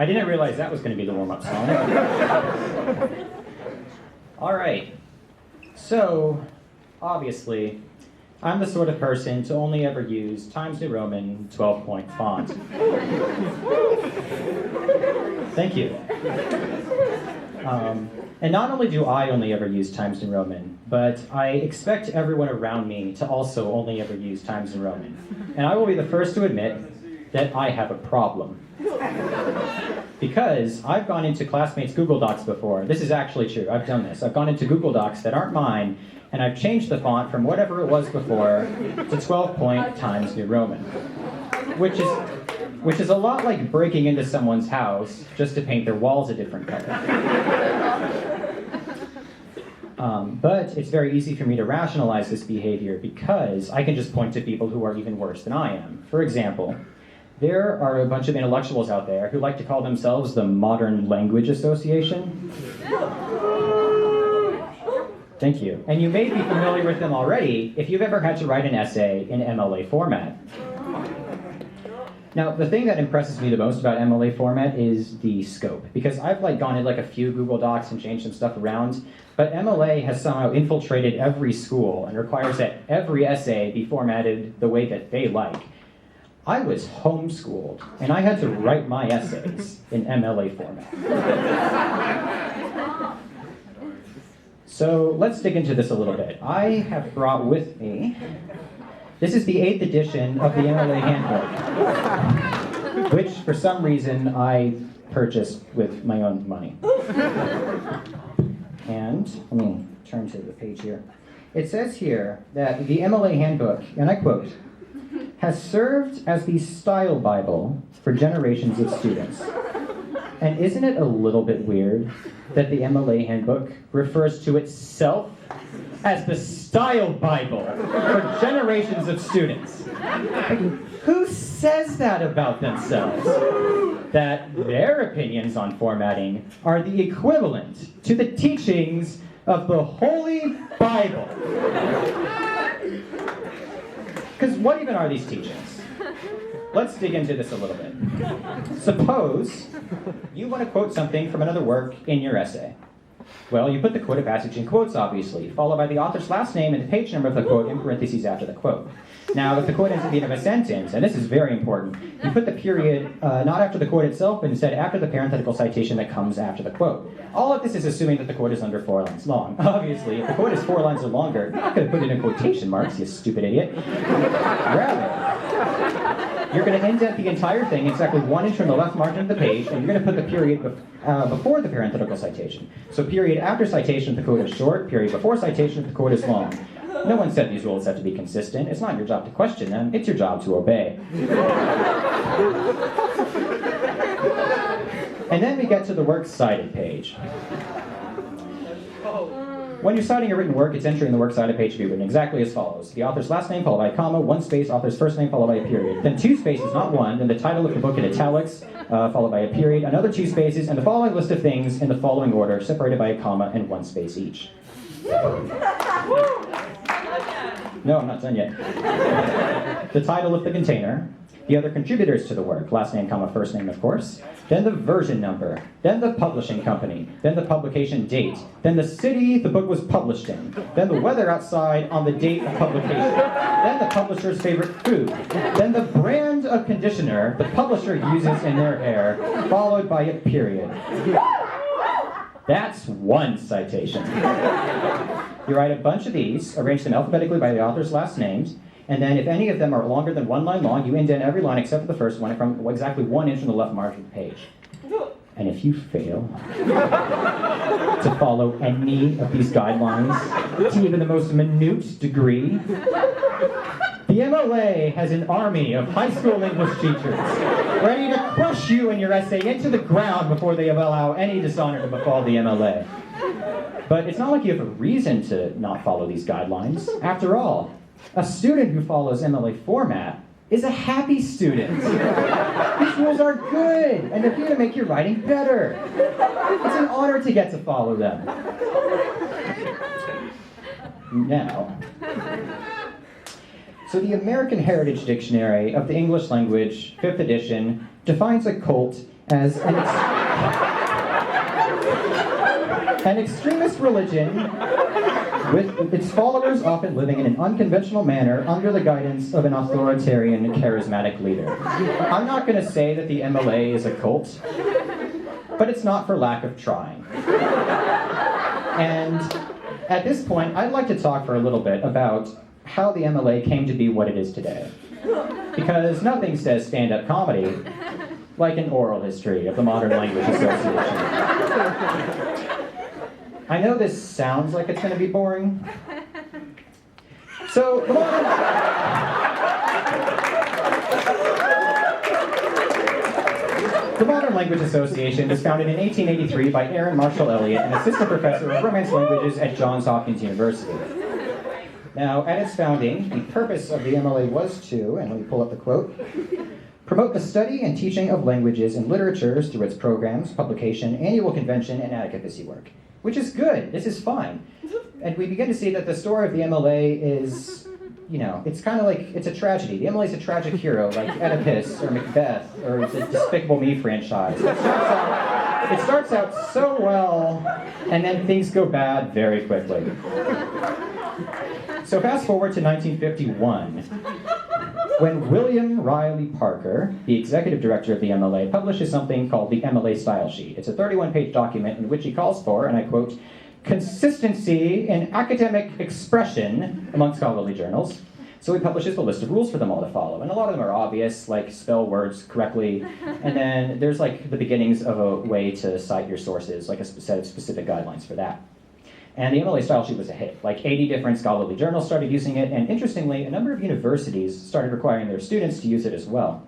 I didn't realize that was going to be the warm-up song. All right. So, obviously, I'm the sort of person to only ever use Times New Roman 12-point font. Thank you. And not only do I only ever use Times New Roman, but I expect everyone around me to also only ever use Times New Roman. And I will be the first to admit that I have a problem. Because I've gone into classmates' Google Docs before. This is actually true. I've done this. I've gone into Google Docs that aren't mine, and I've changed the font from whatever it was before to 12-point Times New Roman, which is a lot like breaking into someone's house just to paint their walls a different color. But it's very easy for me to rationalize this behavior because I can just point to people who are even worse than I am. For example, there are a bunch of intellectuals out there who like to call themselves the Modern Language Association. Thank you. And you may be familiar with them already if you've ever had to write an essay in MLA format. Now, the thing that impresses me the most about MLA format is the scope, because I've gone in a few Google Docs and changed some stuff around, but MLA has somehow infiltrated every school and requires that every essay be formatted the way that they like. I was homeschooled, and I had to write my essays in MLA format. So let's dig into this a little bit. I have brought with me, this is the 8th edition of the MLA Handbook, which for some reason I purchased with my own money. And let me turn to the page here. It says here that the MLA Handbook, and I quote, has served as the style Bible for generations of students. And isn't it a little bit weird that the MLA Handbook refers to itself as the style Bible for generations of students? Who says that about themselves? That their opinions on formatting are the equivalent to the teachings of the Holy Bible. Because what even are these teachings? Let's dig into this a little bit. Suppose you want to quote something from another work in your essay. Well, you put the quoted passage in quotes, obviously, followed by the author's last name and the page number of the quote in parentheses after the quote. Now, if the quote ends at the end of a sentence, and this is very important, you put the period not after the quote itself, but instead after the parenthetical citation that comes after the quote. All of this is assuming that the quote is under 4 lines long. Obviously, if the quote is 4 lines or longer, you're not going to put it in quotation marks, you stupid idiot. Rather, you're going to indent the entire thing exactly 1 inch from the left margin of the page, and you're going to put the period before the parenthetical citation. So period after citation if the quote is short, period before citation if the quote is long. No one said these rules have to be consistent. It's not your job to question them. It's your job to obey. And then we get to the works cited page. When you're citing a written work, it's entering the works cited page to be written exactly as follows. The author's last name followed by a comma, 1 space, author's first name followed by a period. Then 2 spaces, not 1, then the title of the book in italics, followed by a period, another 2 spaces, and the following list of things in the following order, separated by a comma and 1 space each. No, I'm not done yet. The title of the container, the other contributors to the work, last name, comma, first name, of course, then the version number, then the publishing company, then the publication date, then the city the book was published in, then the weather outside on the date of publication, then the publisher's favorite food, then the brand of conditioner the publisher uses in their hair, followed by a period. That's 1 citation. You write a bunch of these, arrange them alphabetically by the author's last names, and then if any of them are longer than 1 line long, you indent every line except for the first one from exactly 1 inch from the left margin of the page. And if you fail to follow any of these guidelines to even the most minute degree, the MLA has an army of high school English teachers ready to crush you and your essay into the ground before they allow any dishonor to befall the MLA. But it's not like you have a reason to not follow these guidelines. After all, a student who follows MLA format is a happy student. These rules are good, and they're here to make your writing better. It's an honor to get to follow them. Now, so the American Heritage Dictionary of the English Language, 5th edition, defines a cult as an extremist religion with its followers often living in an unconventional manner under the guidance of an authoritarian and charismatic leader. I'm not going to say that the MLA is a cult, but it's not for lack of trying. And at this point, I'd like to talk for a little bit about how the MLA came to be what it is today. Because nothing says stand-up comedy like an oral history of the Modern Language Association. I know this sounds like it's going to be boring. So, the Modern Language Association was founded in 1883 by Aaron Marshall Elliott, an assistant professor of Romance languages at Johns Hopkins University. Now, at its founding, the purpose of the MLA was to, and let me pull up the quote, promote the study and teaching of languages and literatures through its programs, publication, annual convention, and advocacy work. Which is good. This is fine. And we begin to see that the story of the MLA is, it's kind of like, it's a tragedy. The MLA is a tragic hero, like Oedipus or Macbeth or the Despicable Me franchise. It starts out so well, and then things go bad very quickly. So fast forward to 1951. When William Riley Parker, the executive director of the MLA, publishes something called the MLA Style Sheet. It's a 31-page document in which he calls for, and I quote, consistency in academic expression among scholarly journals. So he publishes a list of rules for them all to follow, and a lot of them are obvious, like spell words correctly, and then there's like the beginnings of a way to cite your sources, like a set of specific guidelines for that. And the MLA Style Sheet was a hit. Like 80 different scholarly journals started using it, and interestingly, a number of universities started requiring their students to use it as well.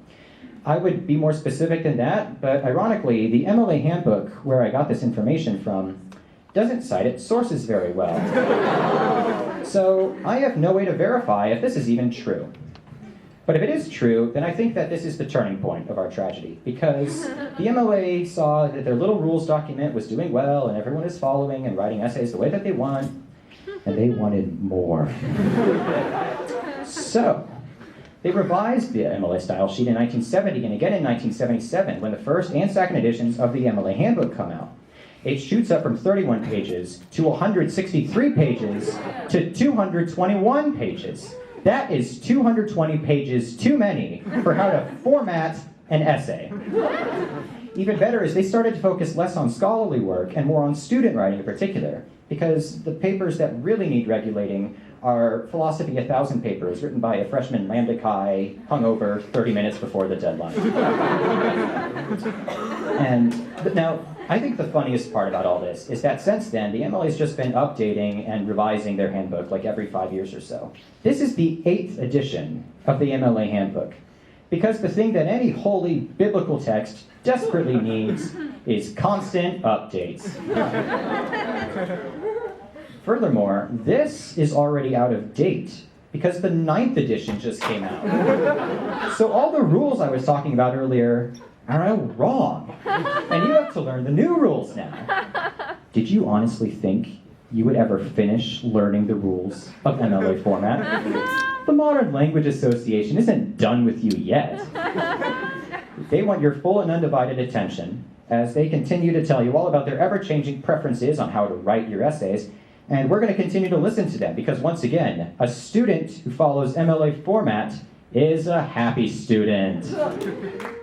I would be more specific than that, but ironically, the MLA handbook, where I got this information from, doesn't cite its sources very well. So I have no way to verify if this is even true. But if it is true, then I think that this is the turning point of our tragedy, because the MLA saw that their little rules document was doing well, and everyone is following and writing essays the way that they want, and they wanted more. So, they revised the MLA Style Sheet in 1970 and again in 1977, when the first and second editions of the MLA Handbook come out. It shoots up from 31 pages to 163 pages to 221 pages. That is 220 pages too many for how to format an essay. Even better is they started to focus less on scholarly work and more on student writing in particular, because the papers that really need regulating are Philosophy 1000 papers written by a freshman Lambda Chi, hungover 30 minutes before the deadline. But now, I think the funniest part about all this is that since then, the MLA's just been updating and revising their handbook like every 5 years or so. This is the 8th edition of the MLA handbook, because the thing that any holy biblical text desperately needs is constant updates. Furthermore, this is already out of date, because the 9th edition just came out. So all the rules I was talking about earlier are now wrong, and you have to learn the new rules now. Did you honestly think you would ever finish learning the rules of MLA format? The Modern Language Association isn't done with you yet. They want your full and undivided attention as they continue to tell you all about their ever-changing preferences on how to write your essays, and we're going to continue to listen to them, because once again, a student who follows MLA format is a happy student.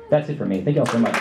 That's it for me. Thank you all so much.